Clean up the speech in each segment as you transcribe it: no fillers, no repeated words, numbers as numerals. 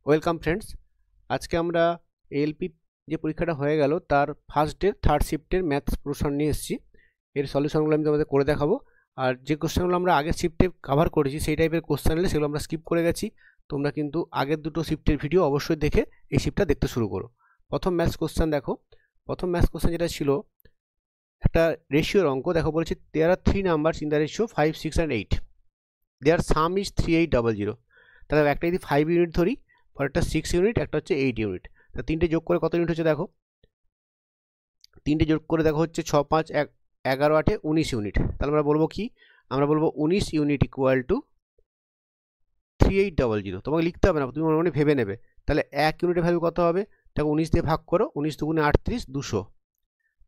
Welcome friends, আজকে আমরা ALP যে পরীক্ষাটা হয়ে গেল তার ফার্স্ট ডে থার্ড শিফটের ম্যাথস প্রশ্ন নিয়ে এসেছি। এর সলিউশনগুলো আমি তোমাদের করে দেখাবো। আর যে কোশ্চেনগুলো আমরা আগের শিফটে কভার করেছি সেই টাইপের কোশ্চেন এলে সেগুলো আমরা স্কিপ করে গেছি। তোমরা কিন্তু আগের দুটো শিফটের ভিডিও অবশ্যই দেখে এই শিফটটা দেখতে শুরু করো। প্রথম ম্যাথস কোশ্চেন দেখো। প্রথম ম্যাথস কোশ্চেন যেটা ছিল একটা রেশিওর অঙ্ক। দেখো বলেছে there are 3 numbers in the ratio 5, 6 and 8, their sum is 3800। তাহলে একটা যদি 5 ইউনিট ধরি, পরেরটা 6 ইউনিট, একটা হচ্ছে 8 ইউনিট। তা তিনটে যোগ করে কত ইউনিট হচ্ছে দেখো। তিনটে যোগ করে দেখো হচ্ছে 6, 5, 11, 8, 19 ইউনিট। তাহলে আমরা বলবো কি, আমরা বলবো 19 ইউনিট ইকুয়াল টু 3800। তোমাকে লিখতে হবে না, তুমি মনে মনে ভেবে নেবে। তাহলে 1 ইউনিটের ভ্যালু কত হবে দেখো, 19 দিয়ে ভাগ করো, 19 দুগুণে 38, 200।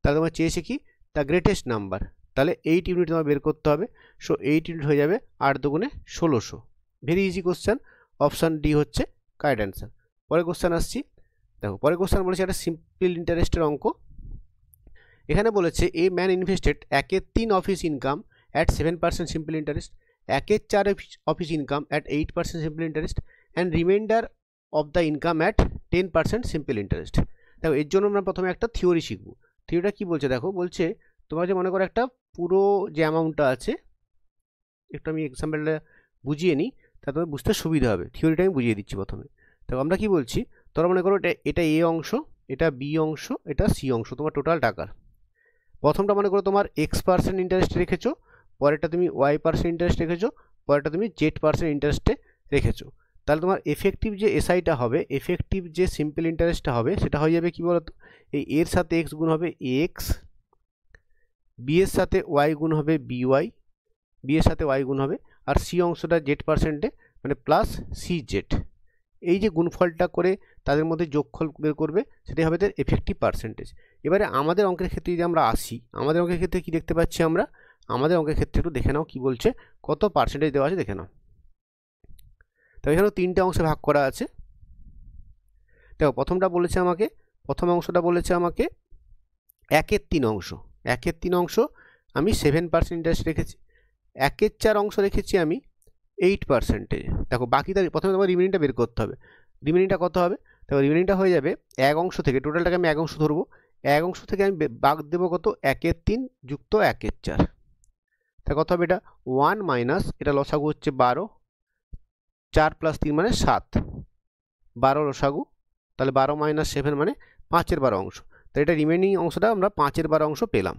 তাহলে তোমার চেয়েছে কি দ্য গ্রেটেস্ট নাম্বার। তাহলে 8 ইউনিট তোমার বের করতে হবে। সো 8 ইউনিট হয়ে যাবে 8 দুগুণে 1600। Very easy question, option D হচ্ছে কারেক্ট অ্যান্সার। পরের কোশ্চেন আসছি। দেখো পরের কোশ্চেন বলেছে একটা সিম্পল ইন্টারেস্টের অঙ্ক। এখানে বলেছে a man invested 1/3 of his income at 7% simple interest, 1/4 of his income at 8% simple interest and reminder of the income at 10% simple interest. দেখো এর জন্য আমরা প্রথমে একটা থিওরি শিখবো। থিওরিটা কি বলছে দেখো, বলছে তোমরা যে মনে করো একটা পুরো যে অ্যামাউন্টটা আছে, একটু আমি এক্সাম্পলটা বুঝিয়ে নিই, তা তোমার বুঝতে সুবিধা হবে। থিওরিটা আমি বুঝিয়ে দিচ্ছি প্রথমে। দেখো আমরা কি বলছি, তোমরা মনে করো এটা এ অংশ, এটা বি অংশ, এটা সি অংশ, তোমার টোটাল টাকার। প্রথমটা মনে করো তোমার X% ইন্টারেস্ট রেখেছো, পরেরটা তুমি Y% ইন্টারেস্ট রেখেছো, পরেরটা তুমি Z% ইন্টারেস্টে রেখেছো। তাহলে তোমার এফেক্টিভ যে এসআইটা হবে, এফেক্টিভ যে সিম্পল ইন্টারেস্টটা হবে, সেটা হয়ে যাবে কি বলতো, এই এর সাথে এক্স গুণ হবে এক্স, বি এর সাথে ওয়াই গুণ হবে বিওয়াই, বি এর সাথে ওয়াই গুণ হবে, আর সি অংশটা Z%, মানে প্লাস সি জেড। এই যে গুণফলটা করে তাদের মধ্যে যোগফল বের করবে, সেটাই হবে তাদের এফেক্টিভ পার্সেন্টেজ। এবারে আমাদের অঙ্কের ক্ষেত্রে যদি আমরা আসি, আমাদের অঙ্কের ক্ষেত্রে কি দেখতে পাচ্ছি আমরা, আমাদের অঙ্কের ক্ষেত্রে একটু দেখে নাও কি বলছে, কত পার্সেন্টেজ দেওয়া আছে দেখে নাও। তো এখানেও তিনটে অংশে ভাগ করা আছে। দেখো প্রথমটা বলেছে আমাকে, প্রথম অংশটা বলেছে আমাকে 1/3 অংশ। 1/3 অংশ আমি 7% ইন্টারেস্ট রেখেছি। 1/4 অংশ রেখেছি আমি 8%। দেখো বাকিটা প্রথমে তোমার রিমেনিংটা বের করতে হবে। রিমেনিংটা কত হবে, দেখো রিমেনিংটা হয়ে যাবে এক অংশ থেকে, টোটালটাকে আমি এক অংশ ধরবো, এক অংশ থেকে আমি বাদ দেবো কত, 1/3 যুক্ত 1/4। তা কত হবে এটা 1 মাইনাস, এটা লসাগু হচ্ছে 12, 4 + 3 মানে 7, 12 লসাগু, তাহলে 12 মাইনাস 7 মানে 5/12 অংশ। তাহলে এটা রিমেনিং অংশটা আমরা 5/12 অংশ পেলাম।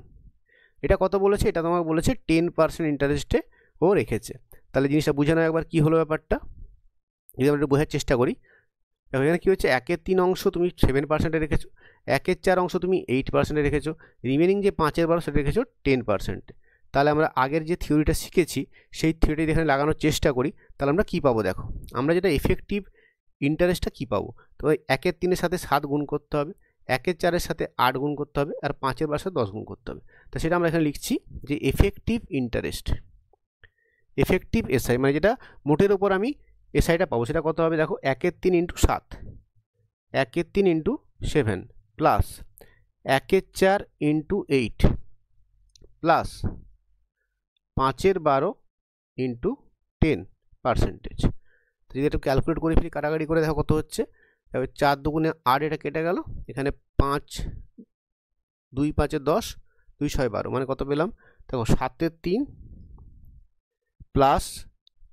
এটা কত বলেছে, এটা তোমাকে বলেছে 10% ইন্টারেস্টে ও রেখেছে। তাহলে জিনিসটা বুঝে নাও একবার কী হলো ব্যাপারটা, যদি আমরা একটু বোঝার চেষ্টা করি। এখানে কী হচ্ছে, 1/3 অংশ তুমি 7% রেখেছো, 1/4 অংশ তুমি 8% রেখেছো, রিমেনিং যে 5/12 সেটা রেখেছো 10%। তাহলে আমরা আগের যে থিওরিটা শিখেছি সেই থিওরিটা এখানে লাগানোর চেষ্টা করি, তাহলে আমরা কী পাবো দেখো, আমরা যেটা এফেক্টিভ ইন্টারেস্টটা কী পাবো, তো 1/3 সাথে 7 গুণ করতে হবে, 1/4 সাথে 8 গুণ করতে হবে, আর 5/12 সাথে 10 গুণ করতে হবে। তো সেটা আমরা এখানে লিখছি যে এফেক্টিভ ইন্টারেস্ট, এফেক্টিভ এসআই, মানে যেটা মোটের ওপর আমি এসআইটা পাবো, সেটা কত হবে দেখো, 1/3 × 7, 1/3 × 7 প্লাস 1/4 × 8 প্লাস 5/12 × 10%। যদি একটু ক্যালকুলেট করে ফেলি, কাটাকাটি করে দেখো কত হচ্ছে, তবে 4 দুগুণে 8, এটা কেটে গেল, এখানে 5, 2 5 10, 2 6 12, মানে কত পেলাম দেখো 7/3 প্লাস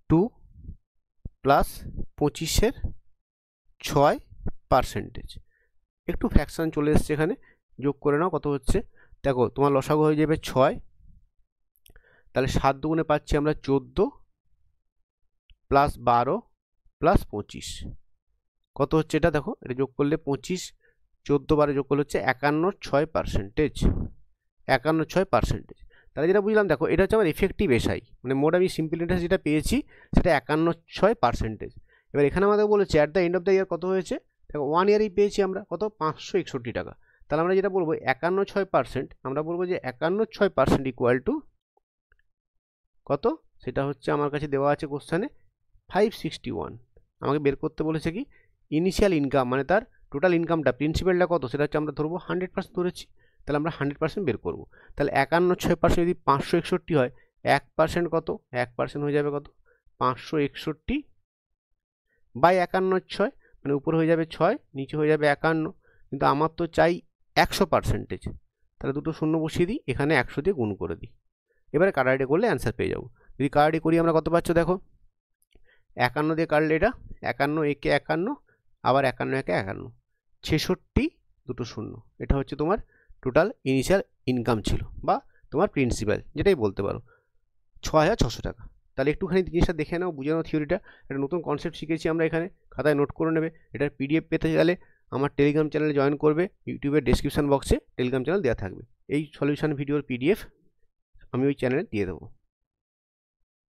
2 প্লাস 25/6%। একটু ফ্র্যাকশান চলে এসছে এখানে, যোগ করে নাও কত হচ্ছে দেখো, তোমার লসাগু হয়ে যাবে 6, তাহলে 7 দুগুণে পাচ্ছি আমরা 14 প্লাস 12 প্লাস 25, কত হচ্ছে এটা দেখো, এটা যোগ করলে 25, 14 12 যোগ করলে হচ্ছে 51.6%, 51.6%। তাহলে যেটা বুঝলাম দেখো, এটা হচ্ছে আমার এফেক্টিভ এসআই, মানে মোট আমি সিম্পল ইন্টারেস্ট যেটা পেয়েছি সেটা 51.6%। এবার এখানে আমাদের বলেছে at the end of the year কত হয়েছে দেখো, 1 ইয়ারেই পেয়েছি আমরা কত, 561 টাকা। তাহলে আমরা যেটা বলবো 51.6%, আমরা বলবো যে 51.6% ইকুয়াল টু কত, সেটা হচ্ছে আমার কাছে দেওয়া আছে কোশ্চেনে 561। আমাকে বের করতে বলেছে কি ইনিশিয়াল ইনকাম, মানে তার টোটাল ইনকামটা, প্রিন্সিপালটা কত, সেটা হচ্ছে আমরা ধরবো 100% ধরেছি, তাহলে আমরা 100% বের করবো। তাহলে 51.6% যদি 561 হয়, 1% কত, 1% হয়ে যাবে কত, 561 বাই 51.6, মানে উপরে হয়ে যাবে 6, নিচে হয়ে যাবে 51, কিন্তু আমার তো চাই 100%, তাহলে দুটো শূন্য বসিয়ে দিই, এখানে 100 দিয়ে গুণ করে দিই। এবারে কাটাকাটি করলে অ্যান্সার পেয়ে যাবো। যদি কাটাকাটি করি আমরা কত পাচ্ছ দেখো, 51 দিয়ে কাটলে এটা 51 একে 51, আবার 51 একে 51, 66 দুটো শূন্য, এটা হচ্ছে তোমার টোটাল ইনিশিয়াল ইনকাম ছিল বা তোমার প্রিন্সিপাল, যেটাই বলতে পারো, 6,600 টাকা। তাহলে একটুখানি জিনিসটা দেখে নাও, বুঝে নাও থিওরিটা। একটা নতুন কনসেপ্ট শিখেছি আমরা এখানে, খাতায় নোট করে নেবে। এটার পিডিএফ পেতে গেলে আমার টেলিগ্রাম চ্যানেলে জয়েন করবে, ইউটিউবের ডেসক্রিপশন বক্সে টেলিগ্রাম চ্যানেল দেওয়া থাকবে। এই সলিউশন ভিডিওর পিডিএফ আমি ওই চ্যানেলে দিয়ে দেবো।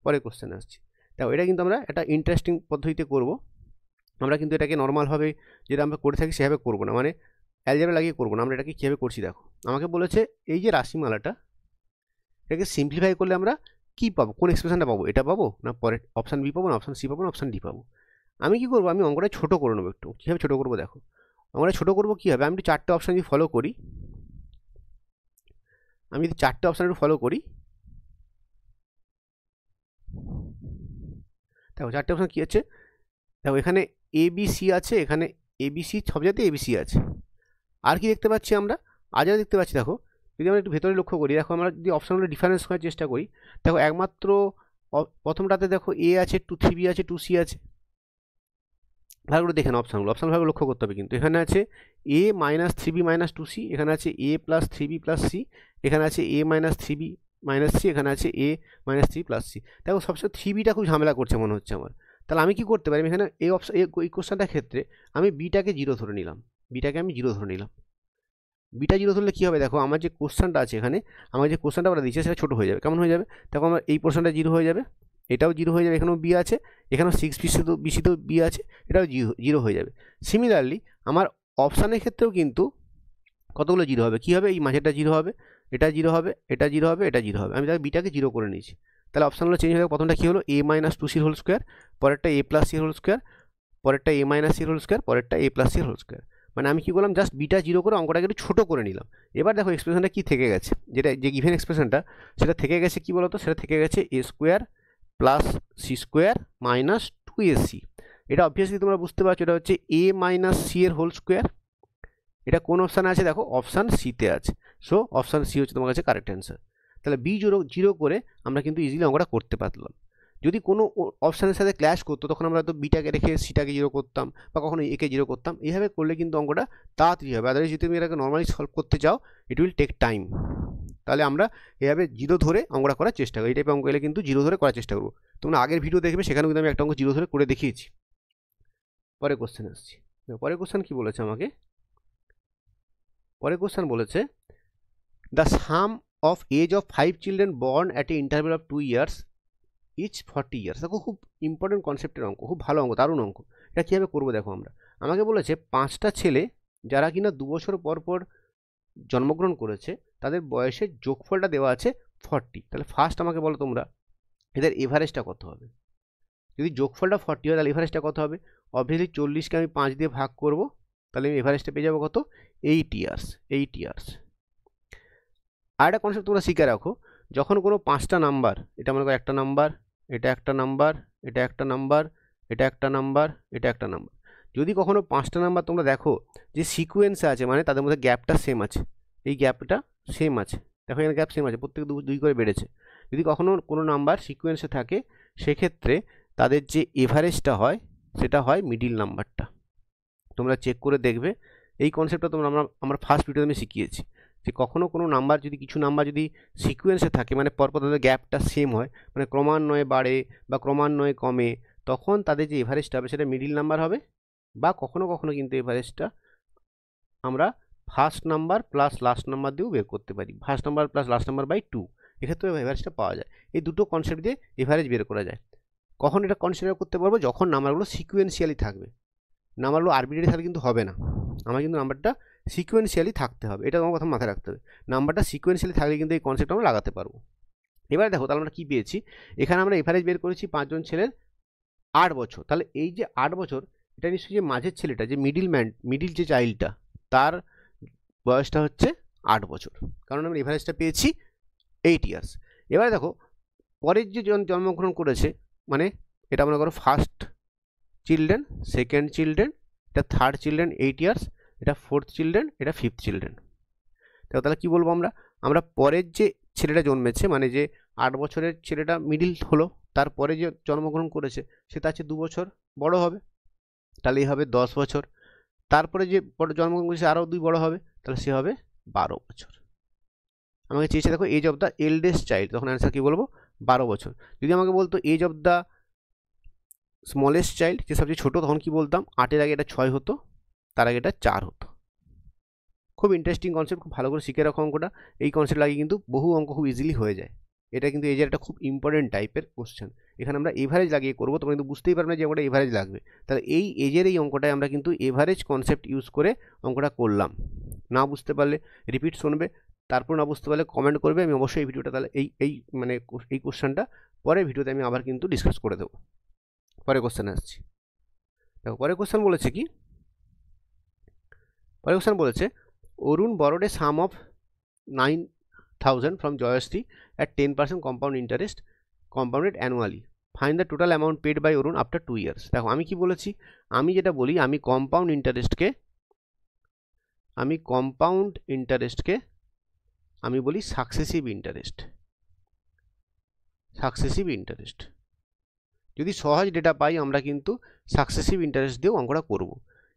পরে কোশ্চেন আসছি। দেখো এটা কিন্তু আমরা একটা ইন্টারেস্টিং পদ্ধতিতে করব। আমরা কিন্তু এটাকে নর্মালভাবে যেটা আমরা করে থাকি সেভাবে করবো না, মানে অ্যালজেব্রা লাগিয়ে করবো না। আমরা এটাকে কীভাবে করছি দেখো, আমাকে বলেছে এই যে রাশিমালাটা, এটাকে সিম্পলিফাই করলে আমরা কী পাবো, কোন এক্সপ্রেশনটা পাবো, এটা পাবো না পরে অপশান বি পাবো না অপশান সি পাবো না অপশান ডি পাবো। আমি কী করবো, আমি অঙ্কটা ছোটো করে নেবো একটু। কীভাবে ছোটো করবো দেখো, অঙ্কটা ছোটো করবো কীভাবে, আমি একটু 4টে অপশান যদি ফলো করি, আমি যদি 4টে অপশান একটু ফলো করি, দেখো 4টে অপশান কী আছে, দেখো এখানে ABC আছে, এখানে ABC, সব জায়গাতে ABC আছে। আর কি দেখতে পাচ্ছি আমরা, আজ দেখতে পাচ্ছি দেখো, যদি আমরা একটু ভেতরে লক্ষ্য করি, দেখো আমরা যদি অপশানগুলো ডিফারেন্স করার চেষ্টা করি, দেখো একমাত্র প্রথমটাতে দেখো A আছে, 2, 3B আছে, 2C আছে। ভালো করে দেখেন অপশানগুলো, ভালো লক্ষ্য করতে হবে। কিন্তু এখানে আছে A - 3B - 2C, এখানে আছে A + 3B + C, এখানে আছে A - 3B - C, এখানে আছে A - 3 + C। দেখো সবসময় 3Bটা খুব ঝামেলা করছে মনে হচ্ছে আমার। তাহলে আমি কি করতে পারি, আমি এখানে এই কোশ্চেনটার ক্ষেত্রে আমি বিটাকে 0 ধরে নিলাম, বিটাকে আমি 0 ধরে নিলাম। বিটা 0 ধরলে কী হবে দেখো, আমার যে কোশ্চেনটা আছে এখানে, আমার যে কোশ্চেনটা ওরা দিচ্ছে সেটা ছোটো হয়ে যাবে। কেমন হয়ে যাবে দেখো, আমার এই পোর্শনটা 0 হয়ে যাবে, এটাও 0 হয়ে যাবে, এখানেও বি আছে, এখানেও 6BC-তেও বি আছে, এটাও 0 হয়ে যাবে। সিমিলারলি আমার অপশানের ক্ষেত্রেও কিন্তু কতগুলো 0 হবে, কী হবে, এই মাঝেরটা 0 হবে, এটা 0 হবে, এটা 0 হবে, এটা 0 হবে। আমি তাহলে বিটাকে 0 করে নিয়েছি। তাহলে অপশানগুলো চেঞ্জ হয়ে যাবে। প্রথমটা কী হলো, A - 2C হোল স্কোয়ার, পরেরটা A + C হোল স্কোয়ার, পরেরটা A - C হোল স্কোয়ার, পরেরটা A + C হোল স্কোয়ার। মানে আমি কী করলাম, জাস্ট বিটা 0 করে অঙ্কটাকে একটু ছোটো করে নিলাম। এবার দেখো এক্সপ্রেশনটা কী থেকে গেছে, যেটা যে গিভেন এক্সপ্রেশনটা সেটা থেকে গেছে কী বলতো, সেটা থেকে গেছে A² + C² - 2AC। এটা অবভিয়াসলি তোমরা বুঝতে পারছো, এটা হচ্ছে A - C এর হোল স্কোয়ার। এটা কোন অপশানে আছে দেখো, অপশান সিতে আছে। সো অপশান সি হচ্ছে তোমার কাছে কারেক্ট অ্যান্সার। তাহলে B0 করে আমরা কিন্তু ইজিলি অঙ্কটা করতে পারলাম। যদি কোনো অপশানের সাথে ক্ল্যাশ করতো তখন আমরা তো বিটাকে রেখে সিটাকে 0 করতাম, বা কখনো একে 0 করতাম। এইভাবে করলে কিন্তু অঙ্কটা তাড়াতাড়ি হবে। আদারওয়াইজ যদি তুমি এটাকে নর্মালি সলভ করতে চাও, ইট উইল টেক টাইম। তাহলে আমরা এভাবে 0 ধরে অঙ্কটা করার চেষ্টা করি। এই টাইপের অঙ্ক এলে কিন্তু 0 ধরে করার চেষ্টা করবো। তোমরা আগের ভিডিও দেখবে, সেখানে কিন্তু আমি একটা অঙ্ক 0 ধরে করে দেখিয়েছি। পরে কোশ্চেন আসছি। পরে কোশ্চেন কি বলেছে আমাকে, পরে কোশ্চেন বলেছে the sum of age of 5 children born at a interval of 2 years each 40 years। দেখো খুব ইম্পর্টেন্ট কনসেপ্টের অঙ্ক, খুব ভালো অঙ্ক, দারুণ অঙ্ক। এটা কীভাবে করবো দেখো, আমরা আমাকে বলেছে 5টা ছেলে যারা কিনা 2 বছর পর পর জন্মগ্রহণ করেছে, তাদের বয়সের যোগফলটা দেওয়া আছে 40। তাহলে ফার্স্ট আমাকে বলো তোমরা, এদের এভারেজটা কত হবে। যদি যোগফলটা 40 হয় তাহলে এভারেজটা কত হবে, অবভিয়াসলি 40কে আমি 5 দিয়ে ভাগ করব, তাহলে আমি এভারেজটা পেয়ে যাবো কত, 8 years। 8 years। আর একটা কনসেপ্ট তোমরা শিখে রাখো, যখন কোনো 5টা নাম্বার, এটা মনে করো একটা নাম্বার, এটা একটা নাম্বার, এটা একটা নাম্বার, এটা একটা নাম্বার, এটা একটা নাম্বার, যদি কখনো 5টা নাম্বার তোমরা দেখো যে সিকোয়েন্সে আছে, মানে তাদের মধ্যে গ্যাপটা সেম আছে, এই গ্যাপটা সেম আছে, দেখো এখানে গ্যাপ সেম আছে, প্রত্যেক 2 করে বেড়েছে। যদি কখনো কোনো নাম্বার সিকোয়েন্সে থাকে, সেক্ষেত্রে তাদের যে এভারেজটা হয় সেটা হয় মিডিল নাম্বারটা। তোমরা চেক করে দেখবে, এই কনসেপ্টটা তোমরা আমরা ফার্স্ট ভিডিওতে আমি শিখিয়েছি, যে কখনো কোনো নাম্বার যদি, কিছু নাম্বার যদি সিকোয়েন্সে থাকে, মানে পরপর তাদের গ্যাপটা সেম হয়, মানে ক্রমান্বয়ে বাড়ে বা ক্রমান্বয়ে কমে, তখন তাদের যে এভারেজটা হবে সেটা মিডিল নাম্বার হবে। বা কখনো কখনো কিন্তু এভারেজটা আমরা first number plus last number দিয়েও বের করতে পারি, first number plus last number by 2, এক্ষেত্রে এভারেজটা পাওয়া যায়। এই দুটো কনসেপ্ট দিয়ে এভারেজ বের করা যায়। কখন এটা কনসিডার করতে পারবো, যখন নাম্বারগুলো সিকোয়েন্সিয়ালি থাকবে। নাম্বারগুলো আরবিট্রারি থাকলে কিন্তু হবে না, আমার কিন্তু নাম্বারটা সিকোয়েন্সিয়ালি থাকতে হবে, এটা তোমার কথা মাথায় রাখতে হবে। নাম্বারটা সিকোয়েন্সিয়ালি থাকলে কিন্তু এই কনসেপ্ট আমরা লাগাতে পারবো। এবারে দেখো তাহলে আমরা কী পেয়েছি, এখানে আমরা এভারেজ বের করেছি 5 জন ছেলের 8 বছর। তাহলে এই যে 8 বছর, এটা নিশ্চয়ই যে মাঝের ছেলেটা, যে মিডিল যে চাইল্ডটা, তার বয়সটা হচ্ছে 8 বছর, কারণ আমরা এভারেজটা পেয়েছি 8 years। এবারে দেখো পরের যে জন্মগ্রহণ করেছে, মানে এটা মনে করো ফার্স্ট চিলড্রেন, সেকেন্ড চিলড্রেন, এটা থার্ড চিলড্রেন 8 ইয়ার্স, এটা ফোর্থ চিলড্রেন, এটা ফিফথ চিলড্রেন। তাহলে কি বলবো আমরা পরের যে ছেলেটা জন্মেছে, মানে যে 8 বছরের ছেলেটা মিডিল হলো, তারপরে যে জন্মগ্রহণ করেছে সে তার চেয়ে 2 বছর বড় হবে, তাহলে এই হবে 10 বছর। তারপরে যে জন্মগ্রহণ করেছে আরও 2 বড় হবে, তাহলে সে হবে 12 বছর। আমাকে চেয়েছে দেখো age of the eldest child, তখন অ্যান্সার কী বলবো 12 বছর। যদি আমাকে বলতো age of the smallest child, যে সবচেয়ে ছোটো, তখন কি বলতাম 8-এর আগে এটা 6 হতো, তার আগে এটা 4 হতো। খুব ইন্টারেস্টিং কনসেপ্ট, খুব ভালো করে শিখে রাখো অঙ্কটা। এই কনসেপ্ট লাগিয়ে কিন্তু বহু অঙ্ক খুব ইজিলি হয়ে যায়। এটা কিন্তু এজের একটা খুব ইম্পর্টেন্ট টাইপের কোশ্চেন। এখানে আমরা এভারেজ লাগিয়ে করবো, তোমরা কিন্তু বুঝতেই পারবে না যে ওটা এভারেজ লাগবে। তাহলে এই এজের এই অঙ্কটায় আমরা কিন্তু এভারেজ কনসেপ্ট ইউজ করে অঙ্কটা করলাম। না বুঝতে পারলে রিপিট শুনবে, তারপর না বুঝতে পারলে কমেন্ট করবে। আমি অবশ্যই এই ভিডিওটা তাহলে এই কোশ্চেনটা পরের ভিডিওতে আমি আবার কিন্তু ডিসকাস করে দেবো। পরে কোশ্চেন আসছি। দেখো পরের কোশ্চেন বলেছে কি, পরের কোশ্চেন বলেছে অরুণ borrowed a sum of 9,000 from Joyashree at 10% compound interest compounded annually. Find the total amount paid by Arun after 2 years. দেখো আমি কি বলেছি, আমি যেটা বলি, আমি কম্পাউন্ড ইন্টারেস্টকে আমি বলি সাকসেসিভ ইন্টারেস্ট। যদি সহজ ডেটা পাই আমরা কিন্তু সাকসেসিভ ইন্টারেস্ট দিয়েও অঙ্কটা করব।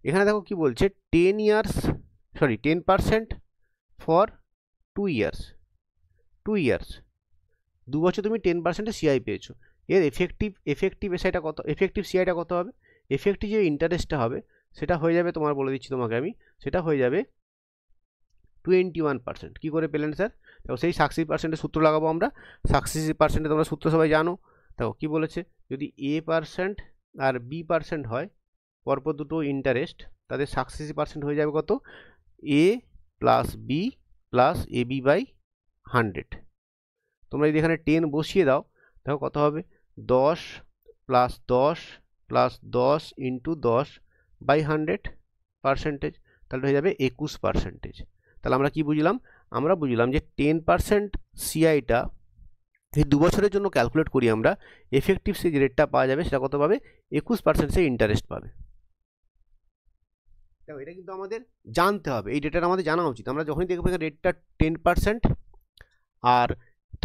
এখানে দেখো কি বলছে 10% ফর 2 ইয়ার্স। 2 ইয়ার্স 2 বছর তুমি 10% সিআই পেয়েছো। এর এফেক্টিভ এসআইটা কত, এফেক্টিভ সিআইটা কত হবে? এফেক্টিভ যে ইন্টারেস্টটা হবে সেটা হয়ে যাবে, তোমার বলে দিচ্ছি তোমাকে আমি, সেটা হয়ে যাবে 21%। কী করে পেলেন স্যার? দেখো সেই সাকসেসিভ পার্সেন্টের সূত্র লাগাবো আমরা। সাকসেসিভ পার্সেন্টে তোমরা সূত্র সবাই জানো। দেখো কী বলেছে, যদি A% আর B% হয়, পরপর দুটো ইন্টারেস্ট, তাদের সাকসেসিভ পার্সেন্ট হয়ে যাবে কত? A plus B plus AB/100। তোমরা যদি এখানে 10 বসিয়ে দাও, দেখো কত হবে 10 প্লাস 10 প্লাস 10 ইন্টু 10/100 পার্সেন্টেজ, তাহলে হয়ে যাবে 21%। তাহলে আমরা কি বুঝলাম? আমরা বুঝলাম যে 10% সিআইটা এই 2 বছরের জন্য ক্যালকুলেট করি আমরা, এফেক্টিভ সে যে রেটটা পাওয়া যাবে সেটা কত পাবে? 21% সে ইন্টারেস্ট পাবে। দেখো এটা কিন্তু আমাদের জানতে হবে, এই ডেটাটা আমাদের জানা উচিত। আমরা যখনই দেখবো এখানে রেটটা 10% আর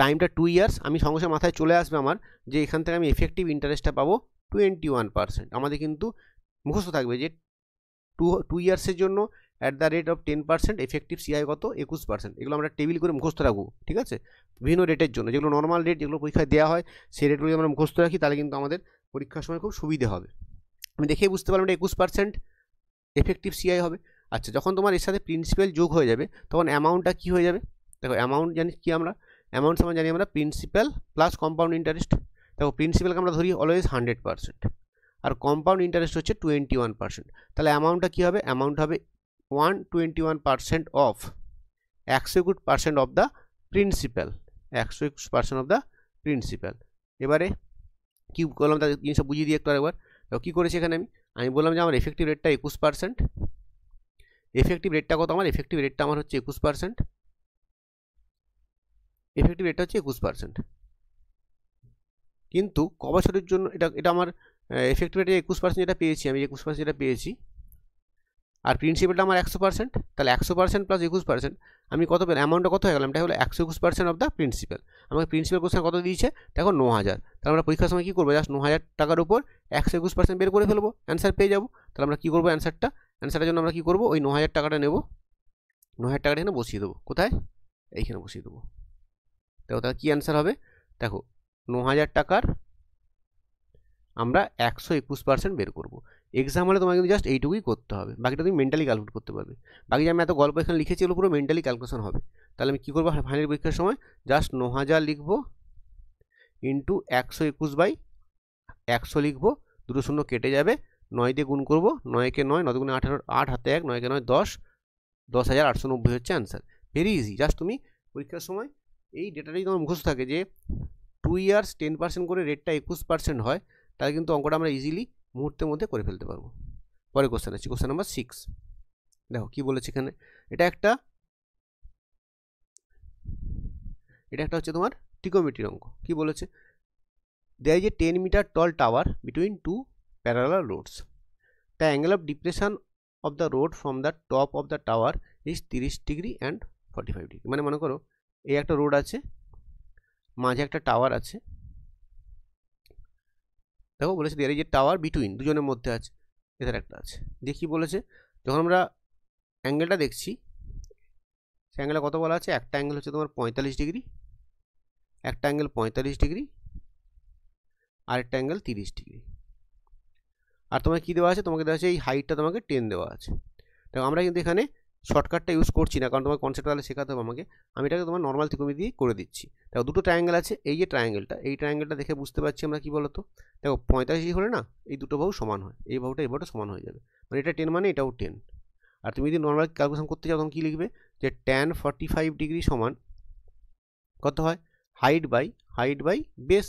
টাইমটা 2 ইয়ার্স, আমি সঙ্গে সঙ্গে মাথায় চলে আসবে আমার যে এখান থেকে আমি এফেক্টিভ ইন্টারেস্টটা পাবো 21%। আমাদের কিন্তু মুখস্থ থাকবে যে 2 ইয়ার্সের জন্য at the rate of 10% effective CI কত? 21%। এগুলো আমরা টেবিল করে মুখস্থ রাখবো, ঠিক আছে? বিভিন্ন রেটের জন্য, যেগুলো নর্মাল রেট, যেগুলো পরীক্ষায় দেওয়া হয়, সেই রেটগুলো আমরা মুখস্থ রাখি, তাহলে কিন্তু আমাদের পরীক্ষার সময় খুব সুবিধে হবে। আমি দেখেই বুঝতে পারলাম এটা 21% এফেক্টিভ সিআই হবে। আচ্ছা, যখন তোমার এর সাথে প্রিন্সিপাল যোগ হয়ে যাবে তখন অ্যামাউন্টটা কী হয়ে যাবে? দেখো অ্যামাউন্ট জানি কি আমরা, অ্যামাউন্ট সমান জানি আমরা প্রিন্সিপাল প্লাস কম্পাউন্ড ইন্টারেস্ট। দেখো প্রিন্সিপালকে আমরা ধরি অলওয়েজ 100% আর কম্পাউন্ড ইন্টারেস্ট হচ্ছে 21%। তাহলে অ্যামাউন্টটা কী হবে? অ্যামাউন্ট হবে 121% of 121% of the principal, 121% of the principal. এবারে কী করলাম তার জিনিসটা বুঝিয়ে দিই একটু আরেকবার। দেখো কী করেছি এখানে আমি বললাম যে আমার এফেক্টিভ রেটটা 21%। এফেক্টিভ রেটটা কত আমার? এফেক্টিভ রেটটা আমার হচ্ছে 21%। এফেক্টিভ রেটটা হচ্ছে 21%। কিন্তু ক বছরের জন্য এটা আমার এফেক্টিভ রেটে 21% যেটা পেয়েছি আমি, 21% যেটা পেয়েছি, আর প্রিন্সিপালটা আমার 100%। তাহলে 100% প্লাস 21% আমি কত পেলাম? অ্যামাউন্টটা কত হয়ে গেলাম? এটা হলো 121% অফ দ্য প্রিন্সিপাল। আমাকে প্রিন্সিপাল কোশ্চেন কত দিয়েছে? দেখো 9,000। তাহলে আমরা পরীক্ষার সময় কী করবো? জাস্ট 9,000 টাকার উপর 121% বের করে ফেলবো, অ্যান্সার পেয়ে যাবো। তাহলে আমরা কী করবো? অ্যান্সারটার জন্য আমরা কী করবো? ওই 9,000 টাকাটা নেবো, 9,000 টাকাটা এখানে বসিয়ে দেবো। কোথায়? এইখানে বসিয়ে দেবো। দেখো তাহলে কী অ্যান্সার হবে? দেখো 9,000 টাকার আমরা 121% বের করবো। এক্সাম হলে তোমাকে কিন্তু জাস্ট এইটুকুই করতে হবে, বাকিটা তুমি মেন্টালি ক্যালকুলেট করতে পারবে। বাকি যে আমি এত গল্প এখানে লিখেছি এগুলো পুরো মেন্টালি ক্যালকুলেশন হবে। তাহলে আমি কী করবো? ফাইনাল পরীক্ষার সময় জাস্ট 9,000 লিখবো ইন্টু 121/100 লিখবো, দুটো শূন্য কেটে যাবে, 9 দিয়ে গুণ করবো, 9-কে 9, 9 গুণে 18, 8 হাতে 1, 9-কে 9, 10, 10,890 হচ্ছে অ্যান্সার। Very easy. জাস্ট তুমি পরীক্ষার সময় এই ডেটাটাই তোমার মুখস্থ থাকে যে 2 ইয়ার্স 10% করে রেটটা 21% হয়, তাহলে কিন্তু অঙ্কটা আমরা ইজিলি মুহূর্তের মধ্যে করে ফেলতে পারবো। পরে কোশ্চেন আছে, কোশ্চেন নাম্বার 6। দেখো কি বলেছে এখানে, এটা একটা হচ্ছে তোমার ট্রিগোনোমেট্রির অঙ্ক। কি বলেছে? There is a 10 metre tall tower between 2 parallel roads. The angle of depression of the road from the top of the tower is 30 degree and 45 degree. মানে মনে করো এই একটা রোড আছে, মাঝে একটা টাওয়ার আছে, দেখো বলেছে there is a tower between, দুজনের মধ্যে আছে, এদের একটা আছে। দিয়ে কি বলেছে, যখন আমরা অ্যাঙ্গেলটা দেখছি সে অ্যাঙ্গেলে কত বলা আছে, একটা অ্যাঙ্গেল হচ্ছে তোমার 45 ডিগ্রি, একটা অ্যাঙ্গেল 45 ডিগ্রি, আরেকটা অ্যাঙ্গেল 30 ডিগ্রি। আর তোমাকে কী দেওয়া আছে, তোমাকে দেওয়া আছে এই হাইটটা তোমাকে 10 দেওয়া আছে। দেখো আমরা কিন্তু এখানে শর্টকাটটা ইউজ করছি না, কারণ তোমার কনসেপ্ট তাহলে শেখাতে হবে আমাকে। আমি এটাকে তোমার নর্মাল ত্রিকোণমিতি দিয়ে করে দিচ্ছি। দেখো দুটো ট্রায়াঙ্গেল আছে, এই যে ট্রায়াঙ্গেলটা, এই ট্রায়াঙ্গেলটা দেখে বুঝতে পারছি আমরা কি বলতো, দেখো 45 ডিগ্রি হলে না এই দুটো বাহু সমান হয়, এই বাহুটা এই বাহুটা সমান হয়ে যাবে, মানে এটা 10 মানে এটাও 10। আর তুমি যদি নর্মাল ক্যালকুলেশন করতে চাও তখন কী লিখবে, যে tan 45 ডিগ্রি সমান কত হয়, height by base,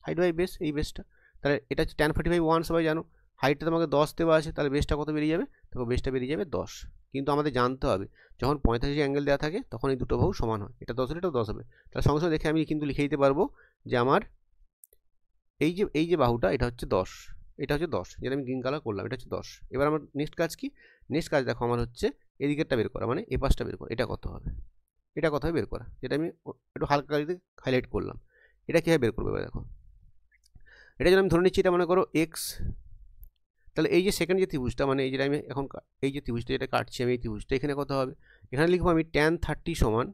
height by base, এই বেসটা। তাহলে এটা হচ্ছে tan 45 1 সবাই জানো, হাইটটা তোমাকে 10 দেওয়া আছে, তাহলে বেসটা কত বেরিয়ে যাবে, দেখো বেসটা বেরিয়ে যাবে 10। কিন্তু আমাদের জানতে হবে যখন 45 অ্যাঙ্গেল দেওয়া থাকে তখন এই দুটো বাহু সমান হয়, এটা 10 হলে এটাও 10 হবে। তাহলে সঙ্গে সঙ্গে দেখে আমি কিন্তু লিখে দিতে পারবো যে আমার এই যে বাহুটা এটা হচ্ছে 10, এটা হচ্ছে 10, যেটা আমি গ্রিন কালার করলাম, এটা হচ্ছে 10। এবার আমার নেক্সট কাজ কি, নেক্সট কাজ দেখো আমার হচ্ছে এদিকেরটা বের করা, মানে এ পাশটা বের করা, এটা কত হবে, এটা কত হবে বের করা, যেটা আমি একটু হালকা কালিতে হাইলাইট করলাম। এটা কীভাবে বের করবে দেখো, এটা যদি আমি ধরে নিচ্ছি এটা মনে করো এক্স, তাহলে এই যে সেকেন্ড যে ত্রিভুজটা, মানে এই যেটা আমি এখন এই যে ত্রিভুজটা যেটা কাটছি আমি, এই ত্রিভুজটা এখানে কত হবে, এখানে লিখবো আমি tan 30 সমান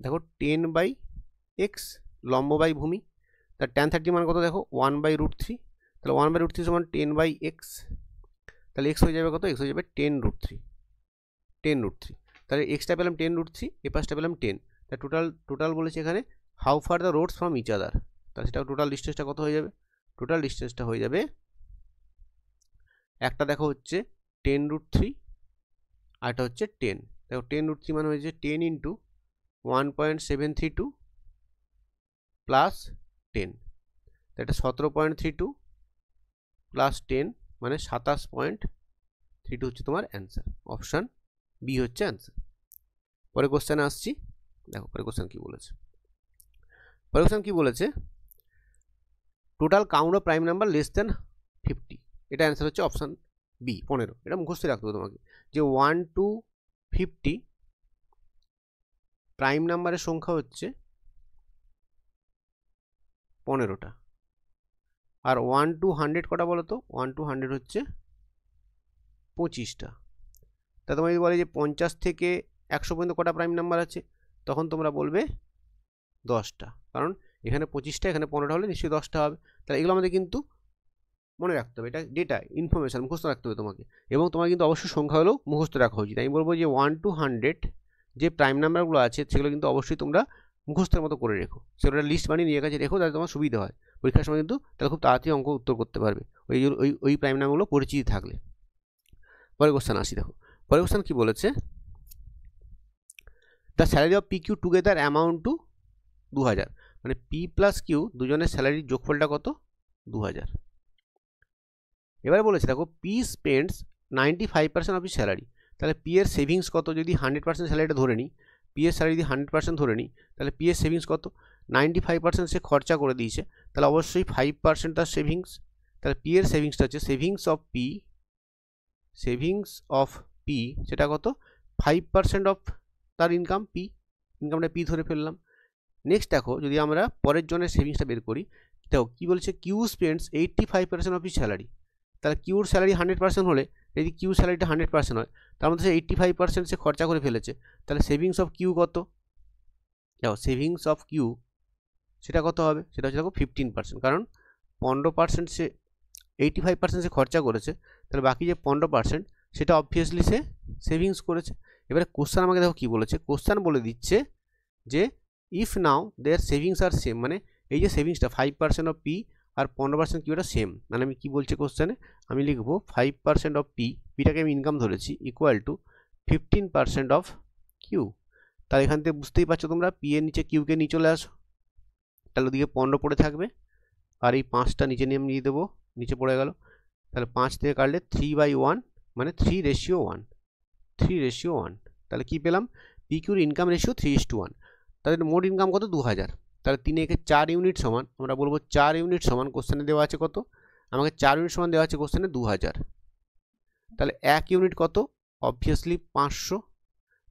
দেখো 10/x লম্ব বাই ভূমি, তার tan 30 মান কত দেখো 1/√3, তাহলে 1/√3 সমান 10/x, তাহলে x হয়ে যাবে কত, x হয়ে যাবে 10√3, তাহলে এক্সটা পেলাম 10√3, এ পাশটা পেলাম 10, তা টোটাল বলেছে এখানে how far the roads from each other, তাহলে সেটা টোটাল ডিস্টেন্সটা কত হয়ে যাবে, টোটাল ডিস্টেন্সটা হয়ে যাবে, একটা দেখো হচ্ছে 10√3 আর এটা হচ্ছে 10, দেখো 10√3 মানে হয়েছে 10 ইন্টু 1.732 প্লাস 10, তো এটা 17.32 প্লাস 10 মানে 27.32 হচ্ছে তোমার অ্যান্সার, অপশান বি হচ্ছে অ্যান্সার। পরে কোশ্চেনে আসছি, দেখো পরে কোশ্চেন কি বলেছে, total count of prime number less than 50, এটা অ্যান্সার হচ্ছে অপশান বি 15। এটা মুখস্থ রাখতে হবে তোমাকে, যে 1 to 50 প্রাইম নাম্বারের সংখ্যা হচ্ছে 15টা, আর 1 to 100 কটা বলো তো, 1 to 100 হচ্ছে 25টা। তা তোমরা যদি বলে যে 50 থেকে 100 পর্যন্ত কটা প্রাইম নাম্বার আছে, তখন তোমরা বলবে 10টা, কারণ এখানে 25টা এখানে 15টা হলে নিশ্চয়ই 10টা হবে। তাহলে এগুলো আমাদের কিন্তু মনে রাখতে হবে, এটা ডেটা ইনফরমেশান মুখস্থ রাখতে হবে তোমাকে, এবং তোমার কিন্তু অবশ্যই সংখ্যা হলেও মুখস্থ রাখা উচিত। আমি বলবো যে 1 to 100 যে প্রাইম নাম্বারগুলো আছে সেগুলো কিন্তু অবশ্যই তোমরা মুখস্থের মতো করে রেখো, সেগুলো লিস্ট বানিয়ে নিয়ে কাছে রেখো, তাহলে তোমার সুবিধা হয় পরীক্ষার সময়, কিন্তু তাহলে খুব তাড়াতাড়ি অঙ্ক উত্তর করতে পারবে ওই প্রাইম নাম্বারগুলো পরিচিতি থাকলে। পরের কোশ্চেন আসি, দেখো পরের কোশ্চেন কি বলেছে, the salary of PQ together amount two 2000, মানে P প্লাস কিউ দুজনের স্যালারির যোগফলটা কত, 2000। এবারে বলেছে দেখো P spends 95% of is salary, তাহলে পি এর সেভিংস কত, যদি 100% স্যালারিটা ধরে নিই, পি এর স্যালারি যদি 100% ধরে নিই, তাহলে পি এর সেভিংস কত, 95% সে খরচা করে দিয়েছে, তাহলে অবশ্যই 5% তার সেভিংস, তাহলে পি এর সেভিংসটা হচ্ছে সেভিংস অফ পি সেটা কত, 5% অফ তার ইনকাম, ইনকামটা পি ধরে ফেললাম। নেক্সট দেখো যদি আমরা পরের জনের সেভিংসটা বের করি, দেখো কী বলছে, Q spends 85% of is salary, তাহলে কিউর স্যালারি 100% হলে যদি কিউ স্যালারিটা 100% হয়, তার মধ্যে সে 85% সে খরচা করে ফেলেছে, তাহলে সেভিংস অফ কিউ কত, দেখো সেভিংস অফ কিউ সেটা কত হবে, সেটা হচ্ছে দেখো 15%, কারণ 15% সে 85% সে খরচা করেছে, তাহলে বাকি যে 15% সেটা অবভিয়াসলি সে সেভিংস করেছে। এবারে কোশ্চেন আমাকে দেখো কী বলেছে, কোশ্চেন বলে দিচ্ছে যে if now their savings are same, মানে এই যে সেভিংসটা 5% অফ পি আর 15% কিউটা সেম, মানে আমি কী বলছি কোশ্চেনে, আমি লিখবো 5% অফ পিটাকে আমি ইনকাম ধরেছি, ইকুয়াল টু 15% অফ কিউ। তাহলে এখান থেকে বুঝতেই পারছো তোমরা, পি এর নিচে কিউকে নিয়ে চলে আসো, তাহলে ওদিকে 15 পড়ে থাকবে, আর এই 5টা নিচে নিয়ে দেবো, নিচে পড়ে গেল, তাহলে 5 থেকে কাটলে 3/1 মানে 3:1, তাহলে কী পেলাম, পি কিউর ইনকাম রেশিও 3:1, তাদের মোট ইনকাম কত 2000, তাহলে 3 একে 4 ইউনিট সমান, আমরা বলবো 4 ইউনিট সমান, কোশ্চেনে দেওয়া আছে কত, আমাকে 4 ইউনিট সমান দেওয়া আছে কোশ্চেনে 2000, তাহলে 1 ইউনিট কত, অবভিয়াসলি 500।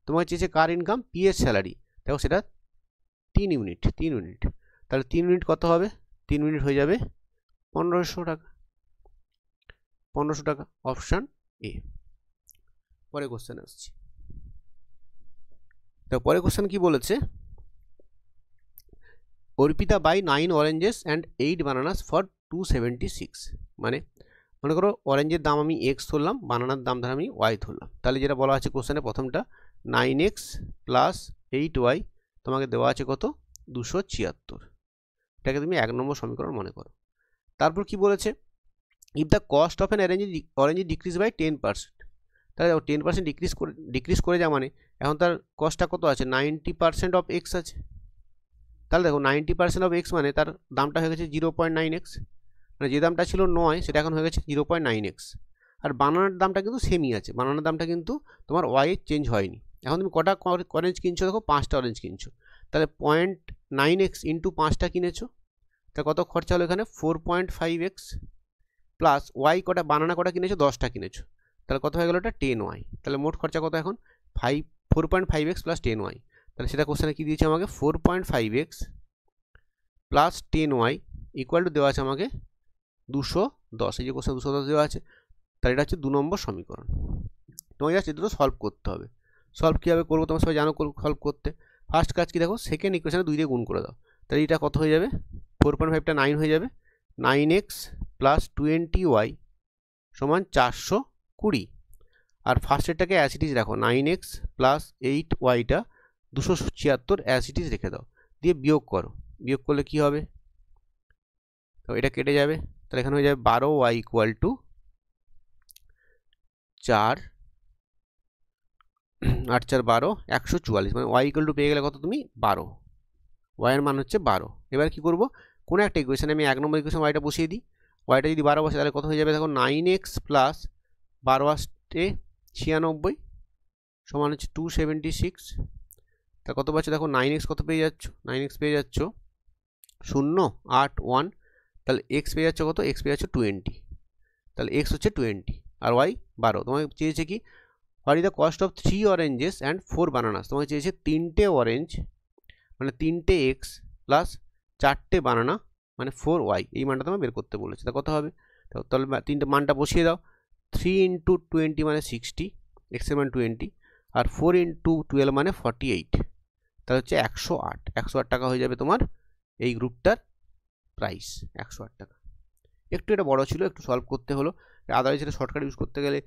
তোমাকে চেয়েছে কার ইনকাম, পি এর স্যালারি, দেখো সেটা 3 ইউনিট, তাহলে 3 ইউনিট কত হবে, 3 ইউনিট হয়ে যাবে 1500 টাকা, 1500 টাকা, অপশান এ। পরে কোশ্চেন আসছি। তো পরে কোশ্চেন কি বলেছে, Arpita buy 9 oranges and 8 bananas for 276। মানে মনে করো অরেঞ্জের দাম আমি এক্স ধরলাম, বানানার দাম ধর আমি ওয়াই ধরলাম। তাহলে যেটা বলা আছে কোশ্চেনে প্রথমটা 9x প্লাস 8y তোমাকে দেওয়া আছে কত, 276। এটাকে তুমি 1 নম্বর সমীকরণ মনে করো। তারপর কি বলেছে, if the cost of an orange decreases by 10%। তাহলে 10% ডিক্রিজ করে যাওয়া মানে এখন তার কস্টটা কত আছে, 90% অফ এক্স আছে। তাহলে দেখো 90% অফ এক্স মানে তার দামটা হয়ে গেছে 0.9x, মানে যে দামটা ছিল 9 সেটা এখন হয়ে গেছে 0.9x। আর বানানার দামটা কিন্তু সেমই আছে, বানানার দামটা কিন্তু তোমার ওয়াই চেঞ্জ হয়নি। এখন তুমি কটা অরেঞ্জ কিনছো, দেখো 5টা অরেঞ্জ কিনছো, তাহলে 0.9x ইন্টু 5টা কিনেছো, তা কত খরচা হলো এখানে 4.5x প্লাস ওয়াই কটা, বানানা কটা কিনেছো, 10টা কিনেছো, তাহলে কত হয়ে গেল এটা 10y। তাহলে মোট খরচা কত এখন 4.5x প্লাস 10y। তাহলে সেটা কোশ্চেনে কি দিয়েছে আমাকে, 4.5x plus 10y equal to দেওয়া আছে আমাকে 210। এই যে কোশ্চেন 210 দেওয়া আছে, তাহলে এটা হচ্ছে 2 নম্বর সমীকরণ। তোমাকে জাস্ট এই দুটো সলভ করতে হবে। সলভ কীভাবে করবো তোমরা সবাই জানো সলভ করতে। ফার্স্ট কাজ কি দেখো, সেকেন্ড ইকুয়েশনে 2 দিয়ে গুণ করে দাও, তাহলে এটা কত হয়ে যাবে, 4.5টা 9 হয়ে যাবে, 9x প্লাস 20y সমান 420। আর ফার্স্টেরটাকে অ্যাসিটিস রাখো, 9x প্লাস 8yটা 276 অ্যাসিটিস রেখে দাও, দিয়ে বিয়োগ করো, বিয়োগ করলে কি হবে, তো এটা কেটে যাবে, তাহলে এখানে হয়ে যাবে 12y ইকুয়াল টু 4 8 4 12 144। মানে y ইকুয়াল টু পেয়ে গেলে কত তুমি 12, y এর মান হচ্ছে 12। এবার কি করব, কোনো একটা ইকুয়েশনে আমি 1 নম্বর ইকুয়েশন yটা বসিয়ে দিই, yটা যদি 12 বসে তাহলে কত হয়ে যাবে, দেখো 9x প্লাস 12 আসতে 96 সমান হচ্ছে 276। তা কত পাচ্ছ, দেখো 9x কত পেয়ে যাচ্ছ, 9x পেয়ে যাচ্ছ 0 8 1, তাহলে x পেয়ে যাচ্ছ কত, x পেয়ে যাচ্ছ 20, তাহলে x হচ্ছে 20 আর y 12। তোমাকে চেয়েছে কি, what is the cost of 3 oranges and 4 bananas. তোমাকে চেয়েছে 3টে অরেঞ্জ মানে 3টে x প্লাস 4টে বানানা মানে 4y, এই মানটা তোমাকে বের করতে বলেছে। তা কত হবে, তাহলে 3টে মানটা বসিয়ে দাও, 3 ইন্টু 20 মানে 60, x এর মান 20, আর 4 ইন্টু 12 মানে 48, তাহলে হচ্ছে 108। 108 টাকা হয়ে যাবে তোমার এই গ্রুপটার প্রাইস, 108 টাকা। একটু এটা বড় ছিল, একটু সলভ করতে হলো, আদারওয়াইজ এটা শর্টকাট ইউজ করতে গেলে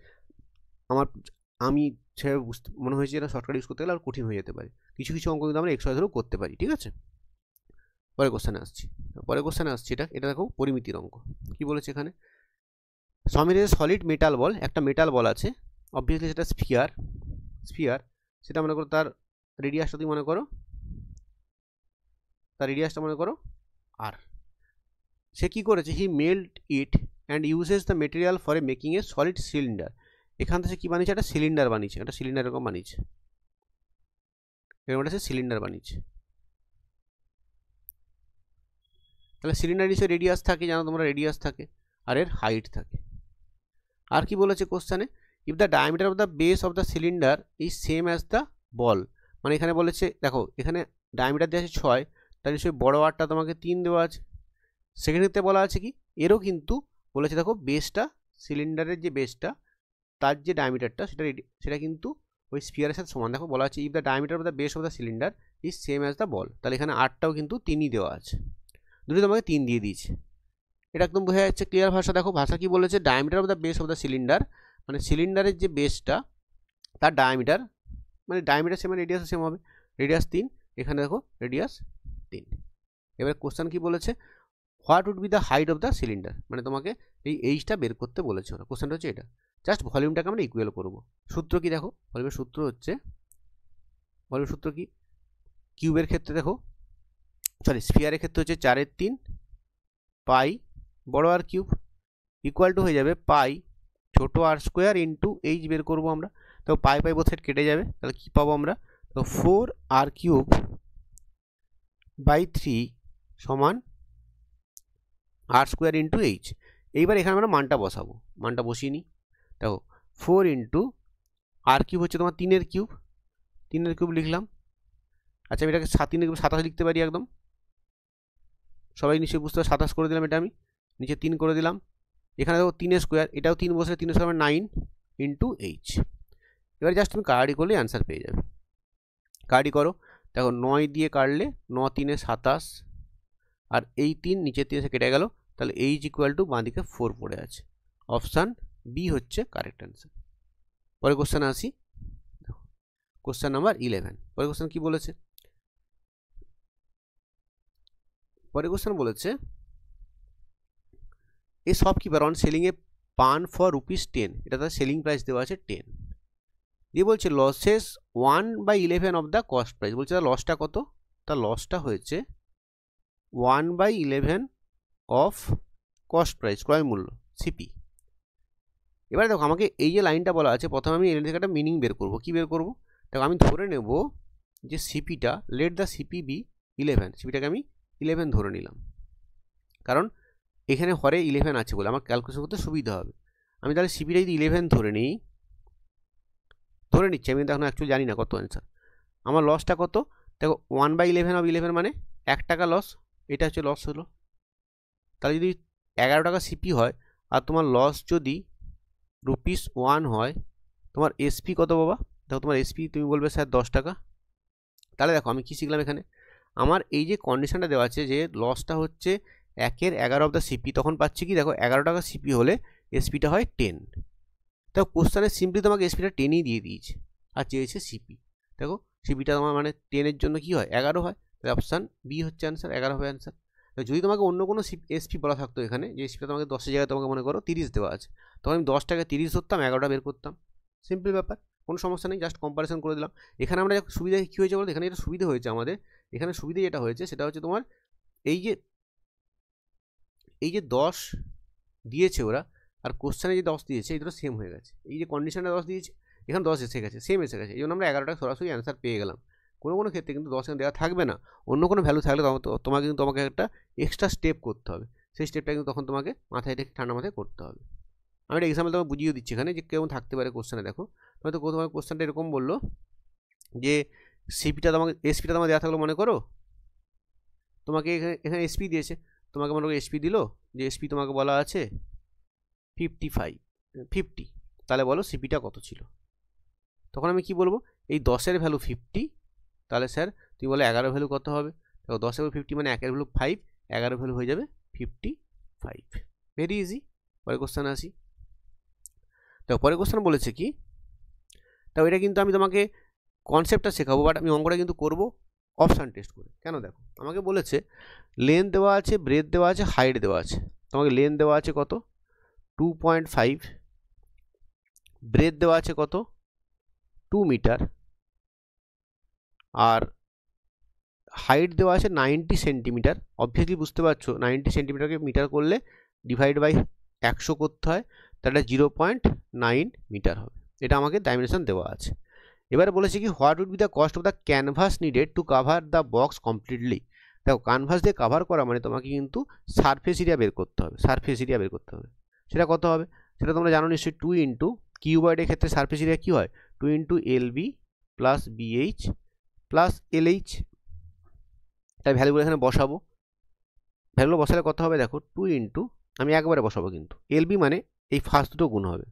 আমি সেভাবে মনে হয়েছে এটা শর্টকাট ইউজ করতে গেলে আর কঠিন হয়ে যেতে পারে। কিছু কিছু অঙ্ক কিন্তু আমরা এক্সট্রা ধরেও করতে পারি, ঠিক আছে। পরের কোশ্চেনে আসছি, এটা দেখো পরিমিতির অঙ্ক। কি বলেছে এখানে, সমীরের সলিড মেটাল বল, একটা মেটাল বল আছে, অবভিয়াসলি সেটা স্ফিয়ার, সেটা মনে করো তার রেডিয়াসটা তুমি মনে করো, আর সে কি করেছে, he melt it and uses the material for a making a solid cylinder. এখান থেকে কি বানিয়েছে, একটা সিলিন্ডার বানিয়েছে, একটা সিলিন্ডার এরকম বানিয়েছে, এরকম একটা সিলিন্ডার বানিয়েছে। তাহলে সিলিন্ডার নিশ্চয়ই রেডিয়াস থাকে, জানো তোমরা রেডিয়াস থাকে, আর এর হাইট থাকে। আর কি বলেছে কোশ্চেনে, if the diameter of the base of the cylinder is same as the ball. মানে এখানে বলেছে, দেখো এখানে ডায়ামিটার দেওয়া আছে 6, তার নিশ্চয়ই বড় আরটা তোমাকে 3 দেওয়া আছে। সেকেন্ড ক্ষেত্রে বলা আছে কি, এরও কিন্তু বলেছে দেখো বেসটা, সিলিন্ডারের যে বেসটা তার যে ডায়ামিটারটা সেটা কিন্তু ওই স্ফিয়ারের সাথে সমান। দেখো বলা আছে if the diameter of the base of the cylinder is same as the ball, তাহলে এখানে আরটাও কিন্তু 3ই দেওয়া আছে, দুটো তোমাকে 3 দিয়ে দিয়েছে। এটা একদম বোঝা যাচ্ছে ক্লিয়ার ভাষা। দেখো ভাষা কি বলেছে, diameter of the base of the cylinder, মানে সিলিন্ডারের যে বেসটা তার ডায়ামিটার, মানে ডায়ামিটার সেম রেডিয়াস সেম হবে, রেডিয়াস 3, এখানে দেখো রেডিয়াস 3। এবার কোশ্চেন কি বলেছে, what would be the height of the cylinder, মানে তোমাকে এই এইচটা বের করতে বলেছে ওরা। কোশ্চেনটা হচ্ছে এটা, জাস্ট ভলিউমটাকে আমরা ইকুয়াল করব। সূত্র কি দেখো, ভলিউমের সূত্র হচ্ছে, ভলিউমের সূত্র কি, কিউবের ক্ষেত্রে দেখো, সরি স্ফিয়ারের ক্ষেত্রে হচ্ছে 4/3 পাই বড় আর কিউব ইকুয়াল টু হয়ে যাবে পাই ছোট আর স্কোয়ার ইন্টু এইচ বের করবো আমরা। তো পাই বোথ সাইড কেটে যাবে, তাহলে কি পাবো আমরা, তো 4r³ বাই 3 সমান r² ইন্টু এইচ। এইবার এখানে আমরা মানটা বসাবো, মানটা বসিয়ে নিই। দেখো 4 ইন্টু আর কিউব হচ্ছে তোমার 3-এর কিউব, 3-এর কিউব লিখলাম। আচ্ছা আমি এটাকে 3-এর কিউব 27 লিখতে পারি একদম, সবাই নিশ্চয়ই বুঝতে পারো। 27 করে দিলাম, এটা আমি নিচে 3 করে দিলাম। এখানে দেখো 3 স্কোয়ার, এটাও 3 বসে, 3 স্কোয়ার 9 ইন্টু এইচ। এবার জাস্ট তুমি কাটাকাটি করলে অ্যান্সার পেয়ে যাবে। কাটাকাটি করো, দেখো 9 দিয়ে কাটলে 9 3-এ 27, আর এই 3 নিচের 3 এসে কেটে গেল, তাহলে এইচ ইকুয়াল টু বাঁ দিকে 4 পড়ে আছে। অপশান বি হচ্ছে কারেক্ট অ্যান্সার। পরে কোশ্চেন আসি, দেখো কোশ্চেন নাম্বার 11। পরে কোশ্চেন কি বলেছে? পরে কোশ্চেন বলেছে এ শপকিপার অন সেলিং এ পান ফর ₹10, এটা তার সেলিং প্রাইস দেওয়া আছে 10, দিয়ে বলছে losses 1/11 of the cost price. বলছে তার লসটা কত? তার লসটা হয়েছে 1/11 অফ কস্ট প্রাইস, ক্রয় মূল্য, সিপি। এবারে দেখো আমাকে এই যে লাইনটা বলা আছে, প্রথমে আমি এর থেকে একটা মিনিং বের করব। কি বের করব? দেখো আমি ধরে নেব যে সিপিটা, লেট দ্য সিপি বি 11, সিপিটাকে আমি 11 ধরে নিলাম, কারণ এখানে হরে 11 আছে বলে আমার ক্যালকুলেশন করতে সুবিধা হবে। আমি তাহলে সিপিটা যদি 11 ধরে নিই, ধরে নিচ্ছি, আমি এখন অ্যাকচুয়ালি জানি না কত অ্যান্সার। আমার লসটা কত? দেখো 1/11 অফ 11 মানে 1 টাকা লস, এটা হচ্ছে লস হলো। তাহলে যদি 11 টাকা সিপি হয় আর তোমার লস যদি ₹1 হয়, তোমার এসপি কত বাবা? দেখো তোমার এসপি তুমি বলবে স্যার 10 টাকা। তাহলে দেখো আমি কি শিখলাম এখানে, আমার এই যে কন্ডিশনটা দেওয়া আছে যে লসটা হচ্ছে 1/11 অফ দ্য সিপি, তখন পাচ্ছি কি, দেখো 11 টাকা সিপি হলে এসপিটা হয় 10। দেখো কোশ্চেনে সিম্পলি তোমাকে এসপিটা 10ই দিয়ে দিয়েছে আর চেয়েছে সিপি। দেখো সিপিটা তোমার মানে 10-এর জন্য কি হয়, 11 হয়, তাহলে অপশান বি হচ্ছে অ্যান্সার, 11 হবে অ্যান্সার। যদি তোমাকে অন্য কোনো এসপি বলা থাকতো এখানে, যে এসপিটা তোমাকে 10-এর জায়গায় তোমাকে মনে করো 30 দেওয়া আছে, তখন আমি 10 টাকা 30 ধরতাম, 11টা বের করতাম, সিম্পল ব্যাপার, কোনো সমস্যা নেই, জাস্ট কম্পারিজন করে দিলাম। এখানে আমরা সুবিধা কী হয়েছে বলতে, এখানে যেটা সুবিধা হয়েছে আমাদের, এখানে সুবিধা যেটা হয়েছে সেটা হচ্ছে তোমার এই যে 10 দিয়েছে ওরা, আর কোশ্চেনে যে 10 দিয়েছে, এই দুটো সেম হয়ে গেছে। এই যে কন্ডিশনটা 10 দিয়েছে, এখানে 10 এসে গেছে, সেম এসে গেছে, এই জন্য আমরা 11টা সরাসরি অ্যান্সার পেয়ে গেলাম। কোনো কোনো ক্ষেত্রে কিন্তু 10 দেওয়া থাকবে না, অন্য কোনো ভ্যালু থাকলে তোমাকে কিন্তু তোমাকে একটা এক্সট্রা স্টেপ করতে হবে, সেই স্টেপটা কিন্তু তখন তোমাকে মাথায় রেখে ঠান্ডা মাথায় করতে হবে। আমি একটা এক্সাম্পল তোমাকে বুঝিয়ে দিচ্ছি এখানে যে কেমন থাকতে পারে কোশ্চেনে। দেখো হয়তো তোমার কোশ্চেনটা এরকম বললো যে সিপিটা তোমাকে, এসপিটা তোমাকে দেওয়া থাকলো, মনে করো তোমাকে এখানে এসপি দিয়েছে, তোমাকে মনে করো এসপি দিল, যে এসপি তোমাকে বলা আছে 50, তাহলে বলো সিপিটা কত ছিল। তখন আমি কি বলবো, এই 10-এর ভ্যালু 50, তাহলে স্যার তুমি বলো 11 ভ্যালু কত হবে? দেখো 10-এর ভ্যালু 50 মানে 1-এর ভ্যালু 5, 11 ভ্যালু হয়ে যাবে 55, ভেরি ইজি। পরের কোশ্চেন আসি। দেখো পরের কোশ্চেন বলেছে কি, তাও এটা কিন্তু আমি তোমাকে কনসেপ্টটা শেখাবো, বাট আমি অঙ্কটা কিন্তু করবো অপশান টেস্ট করে। কেন? দেখো আমাকে বলেছে লেন্থ দেওয়া আছে, ব্রেথ দেওয়া আছে, হাইট দেওয়া আছে। তোমাকে লেন্থ দেওয়া আছে কত? 2.5, ব্রেথ দেওয়া আছে কত? 2 মিটার, আর হাইট দেওয়া আছে 90 সেন্টিমিটার। অবভিয়াসলি বুঝতে পারছো 90 সেন্টিমিটারকে মিটার করলে ডিভাইড বাই 100 করতে হয়, তাহলে 0.9 মিটার হবে। এটা আমাকে ডাইমেনশন দেওয়া আছে। এবারে বলেছে কি, what would be the cost of the canvas needed to cover the box completely. দেখো ক্যানভাস দিয়ে কাভার করা মানে তোমাকে কিন্তু সারফেস এরিয়া বের করতে হবে, সারফেস এরিয়া বের করতে হবে। সেটা কত হবে? সেটা তোমরা জানো নিশ্চয়ই, 2 ইন্টু কিউবয়েডের ক্ষেত্রে সারফেস এরিয়া কী হয়, 2 into LB plus BH plus LH. তাই ভ্যালুগুলো এখানে বসাবো, ভ্যালুগুলো বসালে কত হবে? দেখো 2 ইন্টু, আমি একবারে বসাবো কিন্তু, এলবি মানে এই ফার্স্ট দুটো গুণ হবে,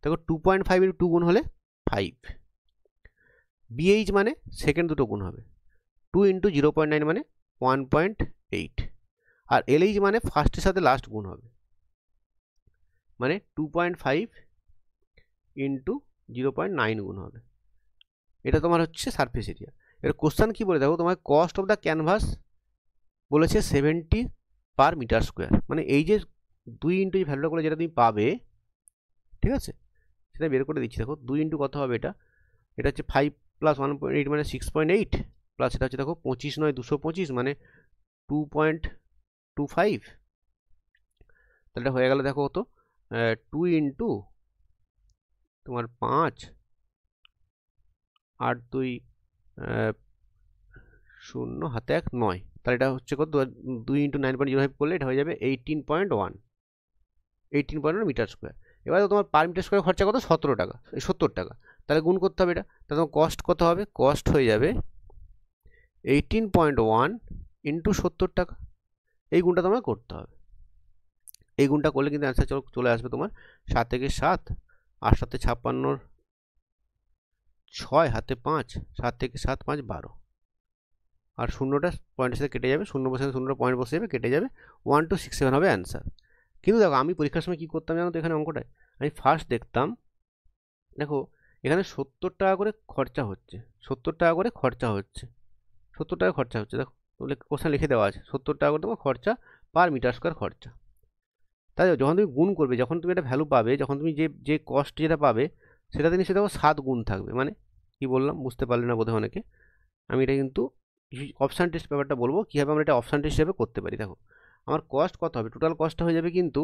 দেখো 2.5 ইন্টু 2 গুণ হলে 5, বিএইচ মানে সেকেন্ড দুটো গুণ হবে, 2 ইন্টু 0.9 মানে 1.8, আর এলএইচ মানে ফার্স্টের সাথে লাস্ট গুণ হবে, মানে 2.5 ইন্টু 0.9 গুণ হবে। এটা তোমার হচ্ছে সারফেস এরিয়া। এর কোশ্চেন কি বলে, দেখো তোমার কস্ট অফ দ্য ক্যানভাস বলেছে 70 পার মিটার স্কোয়ার, মানে এই যে 2 ইন্টু এই ভ্যালুটা করে যেটা তুমি পাবে, ঠিক আছে, সেটা বের করে দিচ্ছি। দেখো 2 ইন্টু কত হবে, এটা হচ্ছে 5 প্লাস 1.8 মানে 6.8, প্লাস এটা হচ্ছে দেখো 25 নয় 225 মানে 2.25, তাহলে এটা হয়ে গেল দেখো কত, 2 ইন্টু তোমার 5 8 2 0 হাতে 1 9, তাহলে এটা হচ্ছে কত, 2 ইন্টু 9.05 করলে এটা হয়ে যাবে 18.1 মিটার স্কোয়ার। এবার তোমার পার মিটার স্কোয়ার খরচা কত 17 টাকা, 70 টাকা, তাহলে গুণ করতে হবে এটা। তাহলে তোমার কস্ট কত হবে, কস্ট হয়ে যাবে 18.1 ইন্টু 70 টাকা। এই গুণটা তোমার করতে হবে। এই গুণটা করলে কিন্তু অ্যান্সার চলে আসবে তোমার 7 থেকে 7, 8 7 56, 6 হাতে 5, 7 থেকে 7 5 12, আর শূন্যটা পয়েন্টের সাথে কেটে যাবে, শূন্য বসে শূন্যটা পয়েন্ট বসে যাবে, কেটে যাবে, 1267 হবে অ্যান্সার। কিন্তু দেখো আমি পরীক্ষার সময় কী করতাম জানো তো, এখানে অঙ্কটায় আমি ফার্স্ট দেখতাম, দেখো এখানে 70 টাকা করে খরচা হচ্ছে, 70 টাকা করে খরচা হচ্ছে, 70 টাকা খরচা হচ্ছে, দেখো কোশ্চেন লিখে দেওয়া আছে 70 টাকা করে তোমার খরচা পার মিটার স্কোয়ার খরচা। তাই যখন তুমি গুণ করবে, যখন তুমি একটা ভ্যালু পাবে, যখন তুমি যে কস্ট যেটা পাবে সেটাতে নিশ্চয়ই দেখো 7 গুণ থাকবে। মানে কি বললাম বুঝতে পারলে না বোধহয় অনেকে। আমি এটা কিন্তু অপশান টেস্ট ব্যাপারটা বলবো, কীভাবে আমরা এটা অপশান টেস্ট হিসেবে করতে পারি। দেখো আমার কস্ট কত হবে, টোটাল কস্টটা হয়ে যাবে কিন্তু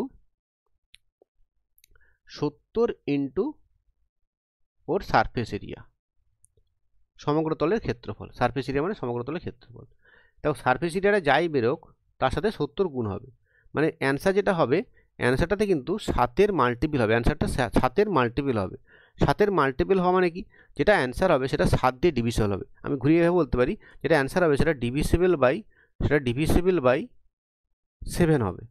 70 ইন্টু ওর সারফেস এরিয়া, সমগ্র তলের ক্ষেত্রফল। সারফেস এরিয়া মানে সমগ্র তলের ক্ষেত্রফল। দেখো সারফেস এরিয়াটা যাই বেরোক তার সাথে 70 গুণ হবে, মানে অ্যান্সার যেটা হবে, অ্যান্সারটাতে কিন্তু 7-এর মাল্টিপল হবে, অ্যান্সারটা 7-এর মাল্টিপল হবে। 7-এর মাল্টিপল হওয়া মানে কি, যেটা অ্যান্সার হবে সেটা 7 দিয়ে ডিভিসিবল হবে। আমি ঘুরিয়ে এভাবে বলতে পারি, যেটা অ্যান্সার হবে সেটা ডিভিসিবল বাই 7 হবে।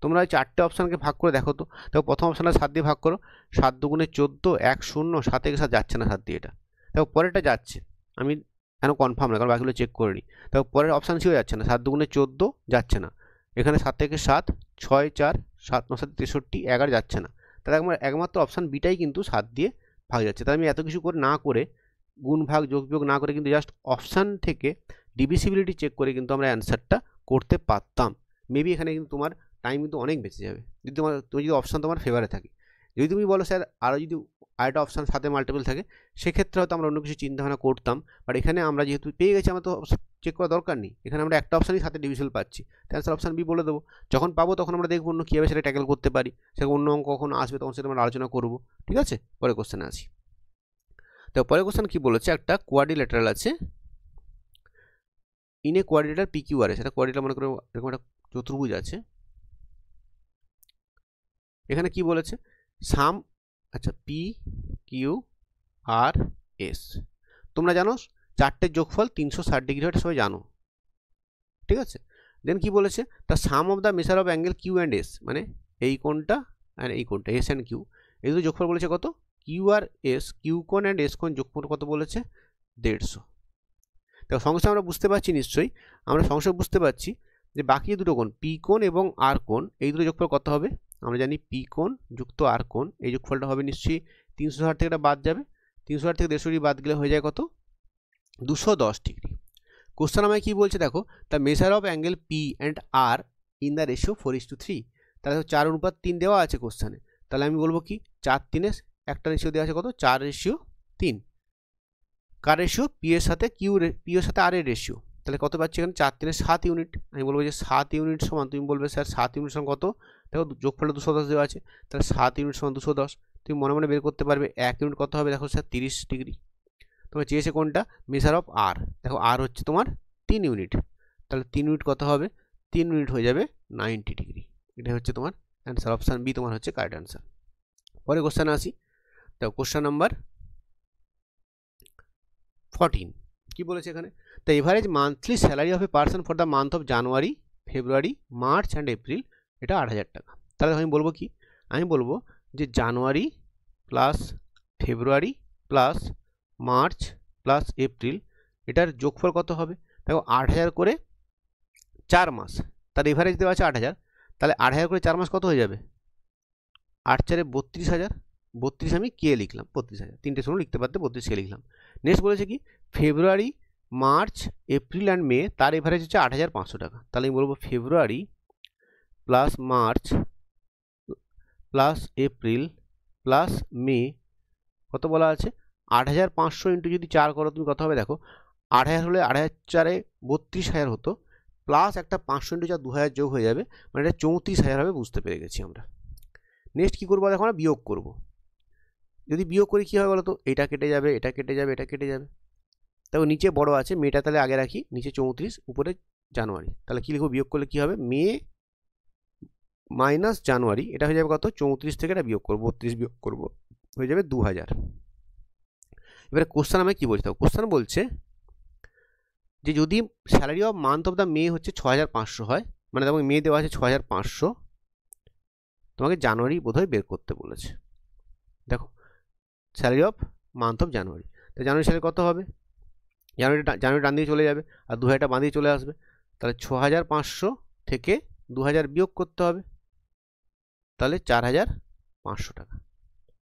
তোমরা এই 4টে অপশানকে ভাগ করে দেখো তো। দেখো প্রথম অপশানটা 7 দিয়ে ভাগ করো, 7 দুগুণে 14, 1 0, 7 থেকে 7 যাচ্ছে না 7 দিয়ে এটা। দেখো পরেরটা যাচ্ছে, আমি কেন কনফার্ম না, কারণ বাকিগুলো চেক করে নিই। দেখো পরের অপশান ছিল যাচ্ছে না, 7 দুগুণে 14 যাচ্ছে না, এখানে 7 থেকে 7, 6 4, 7 9 7 63, 11 যাচ্ছে না। তাহলে একমাত্র অপশান বিটাই কিন্তু 7 দিয়ে ভাগ যাচ্ছে। তাই আমি এত কিছু করে না করে, গুণ ভাগ যোগ বিয়োগ না করে, কিন্তু জাস্ট অপশান থেকে ডিভিসিবিলিটি চেক করে কিন্তু আমরা অ্যান্সারটা করতে পারতাম। মেবি এখানে কিন্তু তোমার টাইম কিন্তু অনেক বেঁচে যাবে, যদি তুমি যদি অপশান তোমার ফেভারে থাকে। যদি তুমি বলো স্যার আরও যদি আরেকটা অপশান সাথে মাল্টিপল থাকে, সেক্ষেত্রে হয়তো আমরা অন্য কিছু চিন্তাভাবনা করতাম। বাট এখানে আমরা যেহেতু পেয়ে গেছি, আমরা তো চেক করার দরকার নেই, এখানে আমরা একটা অপশানই সাথে ডিভিশন পাচ্ছি, তাই অ্যান্সার অপশান বি বলে দেবো। যখন পাবো তখন আমরা দেখবো অন্য কীভাবে সেটা ট্যাকেল করতে পারি, সেরকম অন্য অঙ্ক কখন আসবে তখন সেটা আমরা আলোচনা করবো। ঠিক আছে, পরে কোশ্চেনে আসি। তো পরের কোশ্চেন কী বলেছে, একটা কোয়াড্রিল্যাটারাল আছে, ইনে quadrilateral P Q R S. এটা কোয়াড্রিল্যাটারাল মনে করে এরকম একটা চতুর্ভুজ আছে। এখানে কি বলেছে, সাম, আচ্ছা পি কিউ আর এস, তোমরা জানো 4টের যোগফল 360 ডিগ্রি হয়, সবাই জানো। ঠিক আছে, দেন কি বলেছে, the sum of the measure of angle Q and S, মানে এই কোণটা অ্যান্ড এই কোণটা, এস অ্যান্ড কিউ, এই দুটো যোগফল বলেছে কত, কিউ আর এস, কিউ কোণ অ্যান্ড এস কোণ যোগফল কত বলেছে, 150। দেখো সঙ্গে সঙ্গে আমরা বুঝতে পারছি, নিশ্চয়ই আমরা সঙ্গে সঙ্গে বুঝতে পারছি যে বাকি দুটো কোণ পি কোণ এবং আর কোণ, এই দুটো যোগফল কত হবে। আমরা জানি পি কোণ যুক্ত আর কোণ, এই যোগফলটা হবে নিশ্চয়ই 360 থেকে এটা বাদ যাবে, 360 থেকে 150 ডিগ্রি বাদ গেলে হয়ে যায় কত, 210 ডিগ্রি। কোশ্চেন আমায় কি বলছে দেখো, the measure of angle P and R in the ratio 4:3। তাহলে 4:3 দেওয়া আছে কোশ্চেনে, তাহলে আমি বলবো কি 4:3 একটা রেশিও দেওয়া আছে কত, 4:3। কার রেশিও, পি এর সাথে পি এর সাথে আর এর রেশিও, তাহলে কত পাচ্ছি এখানে, 4×3 7 ইউনিট। আমি বলবো যে 7 ইউনিট সমান, তুমি বলবে স্যার 7 ইউনিট সমান কত, দেখো যোগফলটা 210 দেওয়া আছে, তাহলে 7 ইউনিট সমান 210। তুমি মনে মনে বের করতে পারবে 1 ইউনিট কত হবে, দেখো স্যার 30 ডিগ্রি। তোমার চেয়েছে কোনটা, মেজার অফ আর, দেখো আর হচ্ছে তোমার 3 ইউনিট, তাহলে 3 ইউনিট কত হবে, 3 ইউনিট হয়ে যাবে 90 ডিগ্রি। এটা হচ্ছে তোমার অ্যান্সার, অপশান বি তোমার হচ্ছে কারেক্ট অ্যান্সার। পরে কোশ্চেন আসি, দেখো কোশ্চেন নাম্বার 14 কি বলেছে এখানে, the average monthly salary of a person for the month of January, February, March and April, এটা 8000 টাকা। তাহলে আমি বলবো কি, আমি বলবো যে জানুয়ারি প্লাস ফেব্রুয়ারি প্লাস মার্চ প্লাস এপ্রিল, এটার যোগফল কত হবে। দেখো 8000 করে 4 মাস, তার এভারেজ দেওয়া আছে 8000, তাহলে 8000 করে 4 মাস কত হয়ে যাবে, 8 4 32,000, 32 আমি কে লিখলাম, 32,000, তিনটে সময় লিখতে পারতে 32 কে লিখলাম। নেক্সট বলেছে কি, February, March, April and May, তার এভারেজ হচ্ছে 8500 টাকা। তাহলে আমি বলবো February plus March plus April plus May, কত বলা আছে, 8500 ইন্টু যদি 4 করো তুমি কত হবে, দেখো 8000 হলে 8000 4 32,000 হতো, প্লাস একটা 500 ইন্টু 4 2000 যোগ হয়ে যাবে, মানে এটা 34,000 হবে, বুঝতে পেরে গেছি আমরা। নেক্সট কী করবো, দেখো আমরা বিয়োগ করব। যদি বিয়োগ করি কী হবে বলো তো, এটা কেটে যাবে, এটা কেটে যাবে, এটা কেটে যাবে। দেখো নিচে বড় আছে, মেটা তাহলে আগে রাখি, নিচে 34, উপরে জানুয়ারি, তাহলে কী লিখবো, বিয়োগ করলে কী হবে, মে মাইনাস জানুয়ারি, এটা হয়ে যাবে কত, 34 থেকে এটা বিয়োগ করবো, 32 বিয়োগ করবো, হয়ে যাবে 2000। এবারে কোশ্চেন আমি কি বলছি, কোশ্চেন বলছে যে যদি salary of month of the May হচ্ছে 6500 হয়, মানে তোমাকে মে দেওয়া আছে 6500, তোমাকে জানুয়ারি বোধহয় বের করতে বলেছে। দেখো salary of month of January, তো জানুয়ারি স্যালারি কত হবে, জানুয়ারি ডান দিকে চলে যাবে আর 2000টা বাঁ দিকে চলে আসবে, তাহলে 6500 থেকে 2000 বিয়োগ করতে হবে, তাহলে 4500 টাকা,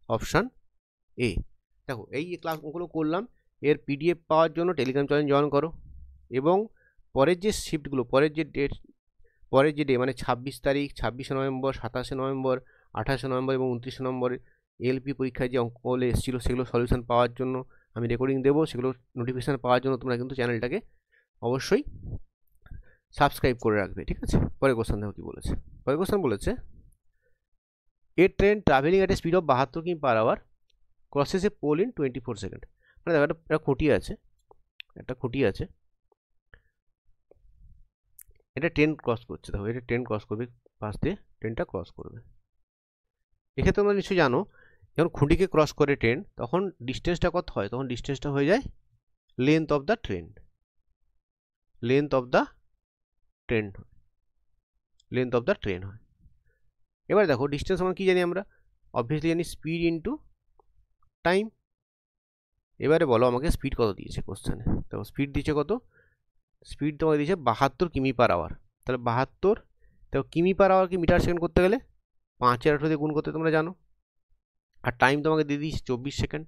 অপশান এ। দেখো এই ক্লাসগুলো করলাম, এর পিডিএফ পাওয়ার জন্য টেলিগ্রাম চ্যানেল জয়েন করো, এবং পরের যে শিফটগুলো, পরের যে ডে মানে 26 তারিখ, 26শে নভেম্বর, 27শে নভেম্বর, 28শে নভেম্বর এবং 29শে নভেম্বর এলপি পরীক্ষায় যে অঙ্কগুলো এসেছিলো সেগুলো সলিউশন পাওয়ার জন্য আমি রেকর্ডিং দেবো, সেগুলো নোটিফিকেশান পাওয়ার জন্য তোমরা কিন্তু চ্যানেলটাকে অবশ্যই সাবস্ক্রাইব করে রাখবে, ঠিক আছে। পরের কোশ্চেন দেখো কি বলেছে, পরের কোশ্চেন বলেছে a train travelling at a speed of 72 কিমি/আওয়ার crosses a pole in 24 second. মানে দেখো একটা খুঁটি আছে, এটা ট্রেন ক্রস করছে, দেখো এটা ট্রেন ক্রস করবে, পাশ দিয়ে ট্রেনটা ক্রস করবে। এক্ষেত্রে তোমরা নিশ্চয়ই জানো যখন খুঁটিকে ক্রস করে ট্রেন তখন ডিস্টেন্সটা কত হয়, তখন ডিস্টেন্সটা হয়ে যায় লেন্থ অফ দ্য ট্রেন, হয়। এবার দেখো ডিস্টেন্স আমরা কি জানি, আমরা অবভিয়াসলি জানি স্পিড ইন্টু টাইম। এবারে বলো আমাকে স্পিড কত দিয়েছে কোশ্চেনে, দেখো স্পিড দিয়েছে কত, স্পিড তোমাকে দিয়েছে 72 কিমি/আওয়ার, তাহলে 72, দেখো কিমি/আওয়ার কি মিটার সেকেন্ড করতে গেলে 5/18 দিয়ে গুণ করতে তোমরা জানো, আর টাইম তোমাকে দিয়ে দিয়েছে 24 সেকেন্ড,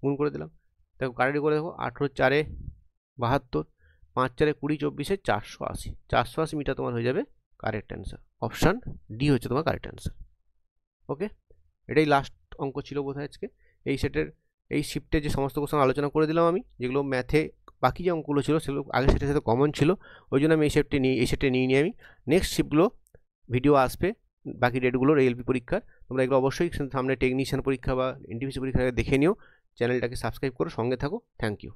গুণ করে দিলাম। দেখো কারেক্ট করে দেখো, 18×4 = 72, 5×4 = 20, 24 = 480, 480 মিটার তোমার হয়ে যাবে কারেক্ট অ্যান্সার, অপশান ডি হচ্ছে তোমার কারেক্ট অ্যান্সার। ওকে, এটাই লাস্ট অঙ্ক ছিল বোধহয় আজকে। এই শিফটের যে সমস্ত কোশ্চেন আলোচনা করে দিলাম আমি, যেগুলো ম্যাথে বাকি যে অঙ্কগুলো ছিল সেগুলো আগে সেটার সাথে কমন ছিল, ওই জন্য আমি এই সেটে নিয়ে নিই আমি। নেক্সট শিফটগুলো ভিডিও আসবে বাকি ডেটগুলোর এলপি পরীক্ষার, তোমরা এগুলো অবশ্যই সামনে টেকনিশিয়ান পরীক্ষা বা এনটিপিসি পরীক্ষা দেখে নিও। চ্যানেলটাকে সাবস্ক্রাইব করো, সঙ্গে থাকো। Thank you.